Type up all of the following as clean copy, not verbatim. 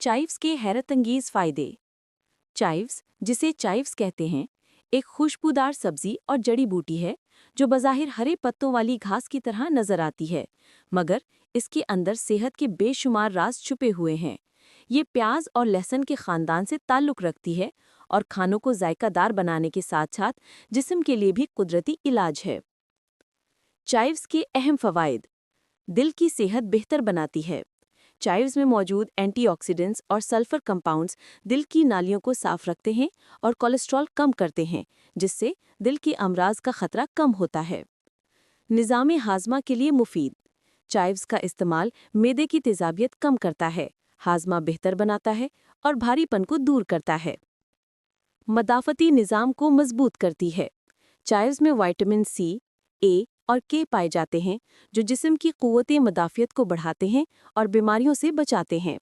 Chives के हैरत अंगेज फायदे। चाइव्स, जिसे चाइव्स कहते हैं, एक खुशबूदार सब्जी और जड़ी बूटी है जो बज़ाहिर हरे पत्तों वाली घास की तरह नजर आती है, मगर इसके अंदर सेहत के बेशुमार राज छुपे हुए हैं। ये प्याज और लहसुन के खानदान से ताल्लुक़ रखती है और खानों को जायकादार बनाने के साथ साथ जिस्म के लिए भी कुदरती इलाज है। चाइव्स के अहम फ़वाइद: दिल की सेहत बेहतर बनाती है। चाइव्स में मौजूद एंटीऑक्सीडेंट्स और सल्फर कंपाउंड्स दिल की नालियों को साफ रखते हैं और कोलेस्ट्रॉल कम करते हैं, जिससे दिल की अमराज का खतरा कम होता है। निज़ाम हाजमा के लिए मुफीद: चाइव्स का इस्तेमाल मैदे की तेज़ाबियत कम करता है, हाजमा बेहतर बनाता है और भारीपन को दूर करता है। मदाफ़ती निज़ाम को मजबूत करती है। चाइव्स में विटामिन सी, ए और के पाए जाते हैं, जो जिस्म की क़ुव्वत मदाफ़ियत को बढ़ाते हैं और बीमारियों से बचाते हैं।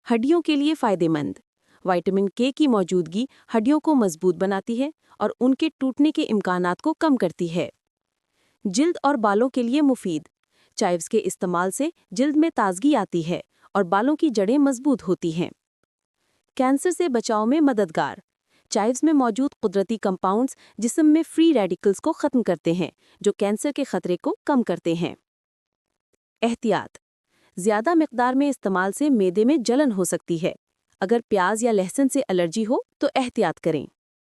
हड्डियों के लिए फ़ायदेमंद: विटामिन के की मौजूदगी हड्डियों को मजबूत बनाती है और उनके टूटने के इम्कानात को कम करती है। जिल्द और बालों के लिए मुफीद: चाइव्स के इस्तेमाल से जिल्द में ताजगी आती है और बालों की जड़ें मजबूत होती हैं। कैंसर से बचाव में मददगार: चाइव्स में मौजूद कुदरती कंपाउंड्स जिस्म में फ्री रेडिकल्स को ख़त्म करते हैं, जो कैंसर के खतरे को कम करते हैं। एहतियात: ज़्यादा मिकदार में इस्तेमाल से मैदे में जलन हो सकती है। अगर प्याज या लहसुन से एलर्जी हो तो एहतियात करें।